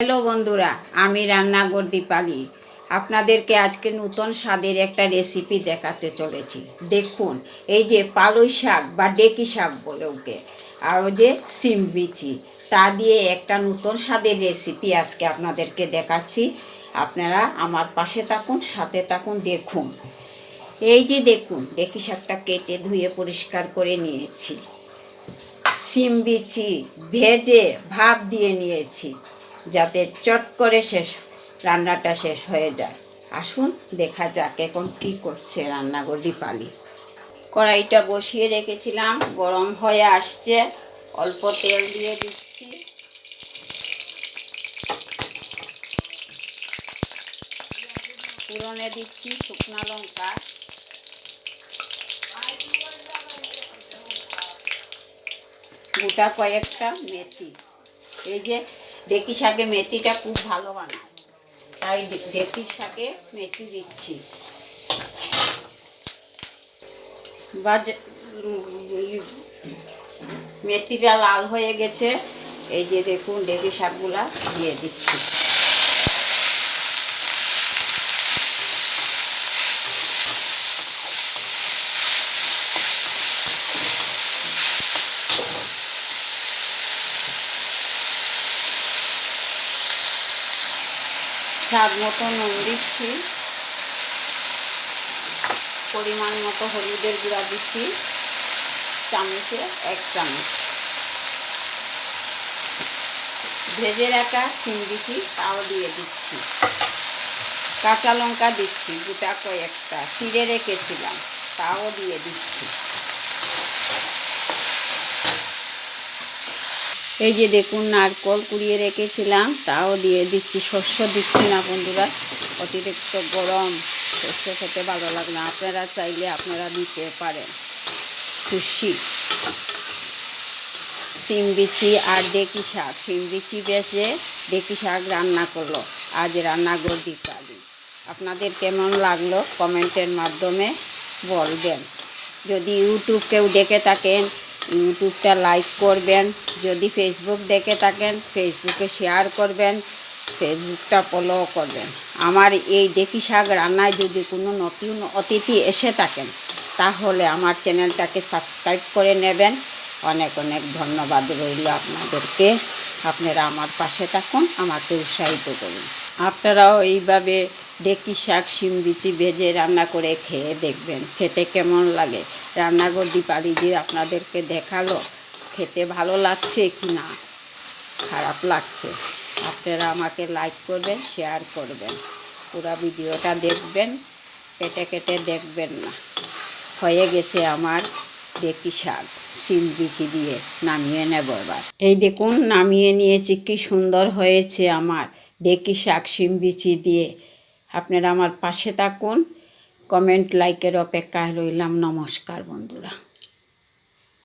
Hello বন্ধুরা, আমি রান্নাঘর দীপালি আপনাদেরকে আজকে নতুন স্বাদের একটা রেসিপি দেখাতে চলেছি। দেখুন, এই যে পালই শাক বা ডেকি শাক বলে ওকে, আর ওই যে সিম বিচি, তা দিয়ে একটা নতুন স্বাদের রেসিপি আজকে আপনাদেরকে দেখাচ্ছি। আপনারা আমার পাশে থাকুন, সাথে থাকুন, দেখুন। এই যে দেখুন, ডেকি শাকটা কেটে ধুয়ে পরিষ্কার করে নিয়েছি। সিম বিচি ভেজে ভাপ দিয়ে নিয়েছি, যাতে চট করে রান্নাটা শেষ হয়ে যায়। আসুন দেখা যাক এখন কী করছে রান্নাঘর দীপালি। কড়াইটা বসিয়ে রেখেছিলাম, গরম হয়ে আসছে। অল্প তেল দিয়ে দিচ্ছি। ফোড়নে দিচ্ছি শুকনো লঙ্কা, গোটা কয়েকটা মেথি। এই যে ডেকি শাকে মেথিটা খুব ভালো বানায়, তাই ডেকি শাকে মেথি দিচ্ছি। মেথিটা লাল হয়ে গেছে। এই যে দেখুন, ডেকি শাকগুলা দিয়ে দিচ্ছি। স্বাদ মতো নুন দিচ্ছি, পরিমাণ মতো হলুদের গুঁড়া দিচ্ছি, চামচে 1 চামচ। ভেজে রাখা সিম বিচি তাও দিয়ে দিচ্ছি। কাঁচা লঙ্কা দিচ্ছি, গোটা কয়েকটা চিড়ে রেখেছিলাম, তাও দিয়ে দিচ্ছি। এই যে দেখুন, নারকেল কুড়িয়ে রেখেছিলাম, তাও দিয়ে দিচ্ছি। শস্য দিচ্ছি না বন্ধুরা, অতিরিক্ত গরম, শস্য খেতে ভালো লাগে না। আপনারা চাইলে আপনারা দিতে পারেন, খুশি। সিম বিচি আর ডেকি শাক, সিম বিচি বেশে ডেকি শাক রান্না করলো আজ রান্নাঘর দীপালি। আপনাদের কেমন লাগলো কমেন্টের মাধ্যমে বলবেন। যদি ইউটিউব কেউ দেখে থাকেন, ইউটিউবটা লাইক করবেন। যদি ফেসবুক দেখে থাকেন, ফেসবুকে শেয়ার করবেন, ফেসবুকটা ফলো করবেন। আমার এই ডেকি শাক রান্নায় যদি কোনো নতুন অতিথি এসে থাকেন, তাহলে আমার চ্যানেলটাকে সাবস্ক্রাইব করে নেবেন। অনেক অনেক ধন্যবাদ রইল আপনাদেরকে। আপনারা আমার পাশে থাকুন, আমাকে উৎসাহিত করুন। আপনারাও এইভাবে ডেকি শাক সিম বিচি ভেজে রান্না করে খেয়ে দেখবেন, খেতে কেমন লাগে। রান্নাঘর দীপালি যে আপনাদেরকে দেখালো, খেতে ভালো লাগছে কি না খারাপ লাগছে, আপনারা আমাকে লাইক করবেন, শেয়ার করবেন, পুরো ভিডিওটা দেখবেন, কেটে কেটে দেখবেন না। হয়ে গেছে আমার ডেকি শাক সিম বিচি দিয়ে, নামিয়ে নেব এবার। এই দেখুন, নামিয়ে নিয়েছি। কি সুন্দর হয়েছে আমার ডেকি শাক সিম বিচি দিয়ে। আপনারা আমার পাশে থাকুন, কমেন্ট লাইকের অপেক্ষায় রইলাম। নমস্কার বন্ধুরা।